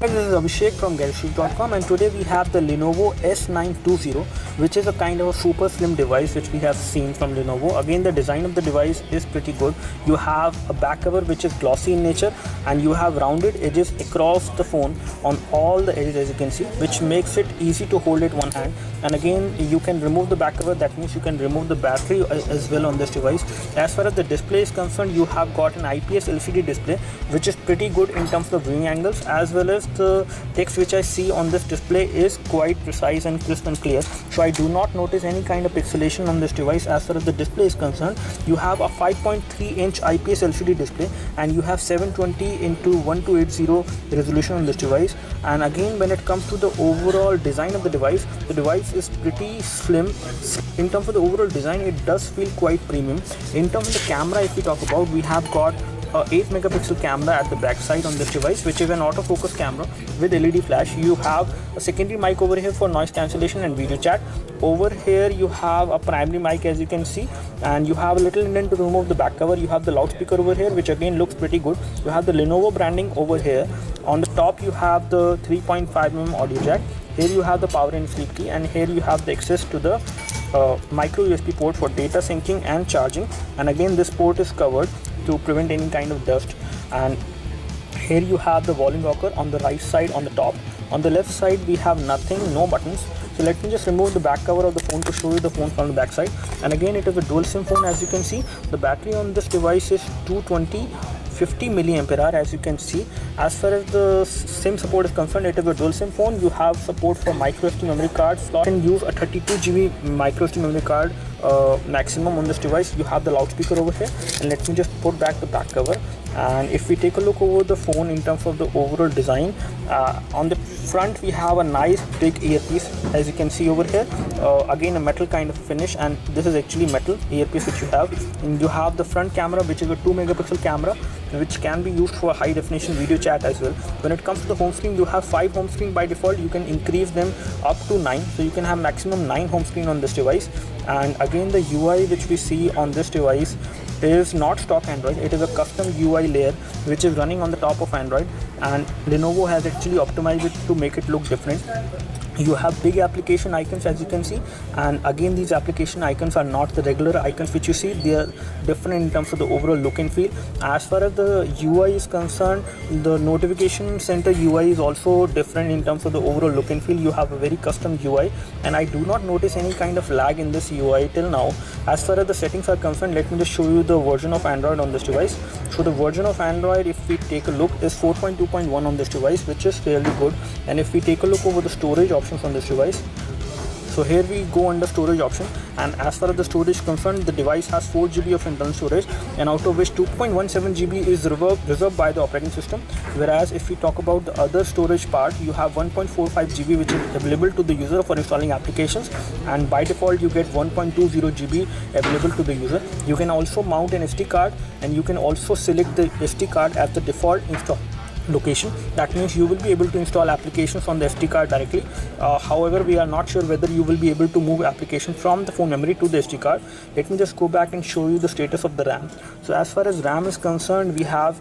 This is Abhishek from gadgetshoes.com, and today we have the Lenovo S920, which is a kind of a super slim device which we have seen from Lenovo. Again, the design of the device is pretty good. You have a back cover which is glossy in nature, and you have rounded edges across the phone on all the edges, as you can see, which makes it easy to hold it one hand. And again, you can remove the back cover. That means you can remove the battery as well on this device. As far as the display is concerned, you have got an IPS LCD display, which is pretty good in terms of viewing angles, as well as the text which I see on this display is quite precise and crisp and clear. So I do not notice any kind of pixelation on this device. As far as the display is concerned, you have a 5.3-inch IPS LCD display, and you have 720 into 1280 resolution on this device. And again, when it comes to the overall design of the device is pretty slim. In terms of the overall design, it does feel quite premium. In terms of the camera, if we talk about, we have got a 8 megapixel camera at the back side on this device, which is an autofocus camera with LED flash. You have a secondary mic over here for noise cancellation and video chat. Over here you have a primary mic, as you can see, and you have a little indent to remove the back cover. You have the loudspeaker over here, which again looks pretty good. You have the Lenovo branding over here. On the top you have the 3.5mm audio jack. Here you have the power and sleep key, and here you have the access to the micro USB port for data syncing and charging. And again, this port is covered to prevent any kind of dust. And here you have the volume rocker on the right side on the top. On the left side we have nothing, no buttons. So let me just remove the back cover of the phone to show you the phone from the back side. And again, it is a dual SIM phone. As you can see, the battery on this device is 220/50 mAh, as you can see. As far as the SIM support is concerned, it is a dual SIM phone. You have support for micro SD memory card slot. You can use a 32GB micro SD memory card maximum on this device. You have the loudspeaker over here, and let me just put back the back cover. And if we take a look over the phone in terms of the overall design, on the front we have a nice big earpiece, as you can see over here. Again, a metal kind of finish, and this is actually metal earpiece which you have. And you have the front camera, which is a 2 megapixel camera, which can be used for high definition video chat as well. When it comes to the home screen, you have 5 home screen by default. You can increase them up to 9, so you can have maximum 9 home screen on this device. And again, the UI which we see on this device is not stock Android. It is a custom UI layer which is running on the top of Android, and Lenovo has actually optimized it to make it look different. You have big application icons, as you can see, and again, these application icons are not the regular icons which you see. They are different in terms of the overall look and feel. As far as the UI is concerned, the notification center UI is also different in terms of the overall look and feel. You have a very custom UI, and I do not notice any kind of lag in this UI till now. As far as the settings are concerned, let me just show you the version of Android on this device. So the version of Android, if we take a look, is 4.2.1 on this device, which is fairly good. And if we take a look over the storage options on this device, so here we go under storage option, and as far as the storage is concerned, the device has 4GB of internal storage, and out of which 2.17GB is reserved by the operating system. Whereas if we talk about the other storage part, you have 1.45GB which is available to the user for installing applications, and by default you get 1.20GB available to the user. You can also mount an SD card, and you can also select the SD card as the default install location. That means you will be able to install applications on the SD card directly. However, we are not sure whether you will be able to move applications from the phone memory to the SD card. Let me just go back and show you the status of the RAM. So as far as RAM is concerned, we have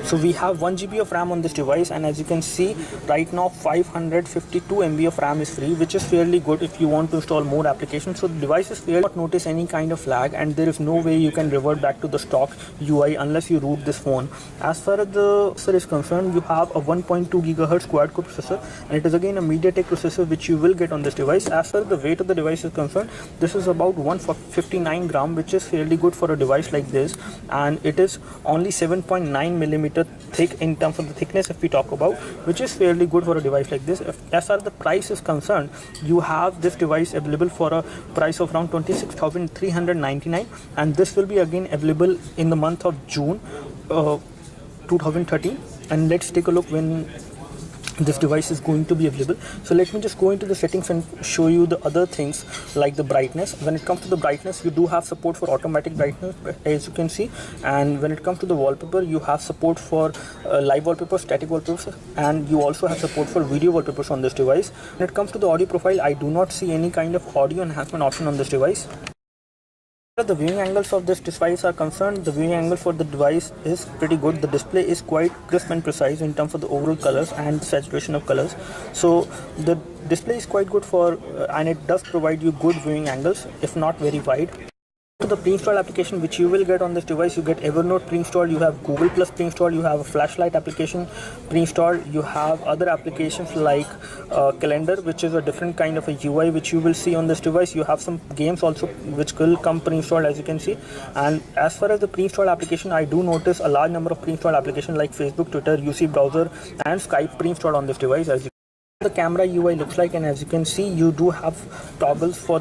1GB of RAM on this device, and as you can see right now, 552 MB of RAM is free, which is fairly good if you want to install more applications. So the device is fairly not notice any kind of lag, and there is no way you can revert back to the stock UI unless you root this phone. As far as the processor is concerned, you have a 1.2 GHz quad-core processor, and it is again a MediaTek processor which you will get on this device. As far as the weight of the device is concerned, this is about 159 gram, which is fairly good for a device like this, and it is only 7.9mm thick in terms of the thickness if we talk about, which is fairly good for a device like this. As far as the price is concerned, you have this device available for a price of around 26,399, and this will be again available in the month of June 2013. And let's take a look when this device is going to be available. So let me just go into the settings and show you the other things like the brightness. When it comes to the brightness, you do have support for automatic brightness, as you can see. And when it comes to the wallpaper, you have support for live wallpaper, static wallpapers, and you also have support for video wallpapers on this device. When it comes to the audio profile, I do not see any kind of audio enhancement option on this device. The viewing angles of this device are concerned, the viewing angle for the device is pretty good. The display is quite crisp and precise in terms of the overall colors and saturation of colors. So the display is quite good for and it does provide you good viewing angles, if not very wide. To the pre-installed application which you will get on this device, you get Evernote pre-installed, you have Google Plus pre-installed, you have a flashlight application pre-installed, you have other applications like calendar, which is a different kind of a UI which you will see on this device. You have some games also which will come pre-installed, as you can see. And as far as the pre-installed application, I do notice a large number of pre-installed applications like Facebook, Twitter, UC browser and Skype pre-installed on this device. As you the camera UI looks like, and as you can see, you do have toggles for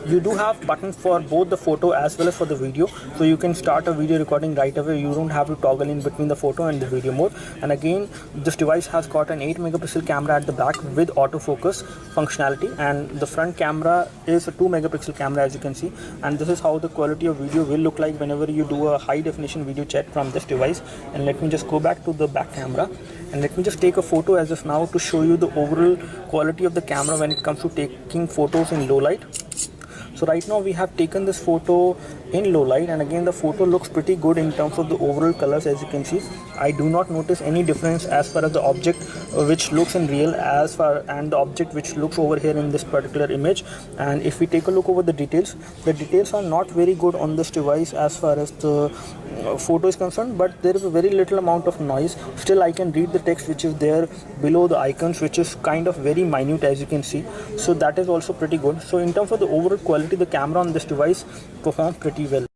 you do have buttons for both the photo as well as for the video, so you can start a video recording right away. You don't have to toggle in between the photo and the video mode. And again, this device has got an 8 megapixel camera at the back with autofocus functionality, and the front camera is a 2 megapixel camera, as you can see. And this is how the quality of video will look like whenever you do a high definition video chat from this device. And let me just go back to the back camera, and let me just take a photo as of now to show you the overall quality of the camera when it comes to taking photos in low light. So right now we have taken this photo in low light, and again the photo looks pretty good in terms of the overall colors. As you can see, I do not notice any difference as far as the object which looks in real and the object which looks over here in this particular image. And if we take a look over the details are not very good on this device as far as the photo is concerned, but there is a very little amount of noise. Still I can read the text which is there below the icons, which is kind of very minute, as you can see. So that is also pretty good. So in terms of the overall quality, the camera on this device performs pretty well.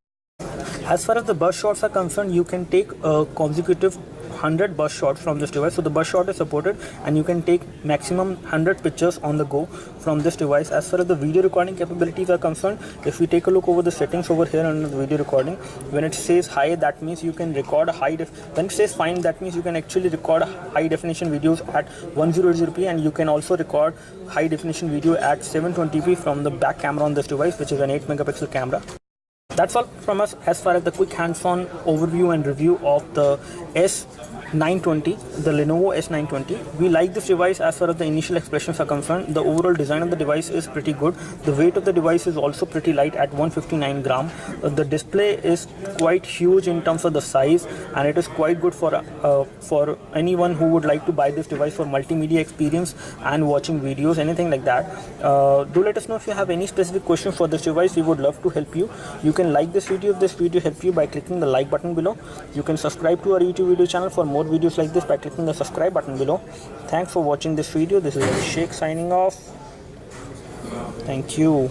As far as the burst shots are concerned, you can take a consecutive 100 burst shots from this device. So the burst shot is supported, and you can take maximum 100 pictures on the go from this device. As far as the video recording capabilities are concerned, if we take a look over the settings over here under the video recording, when it says high, that means you can record a when it says fine, that means you can actually record high definition videos at 100p, and you can also record high definition video at 720p from the back camera on this device, which is an 8 megapixel camera. That's all from us as far as the quick hands-on overview and review of the S920, the Lenovo S920. We like this device as far as the initial expressions are concerned. The overall design of the device is pretty good. The weight of the device is also pretty light at 159 gram. The display is quite huge in terms of the size, and it is quite good for anyone who would like to buy this device for multimedia experience and watching videos, anything like that. Do let us know if you have any specific questions for this device. We would love to help you. You can like this video if this video helped you by clicking the like button below. You can subscribe to our YouTube video channel for more videos like this by clicking the subscribe button below. Thanks for watching this video. This is Sheikh signing off. Thank you.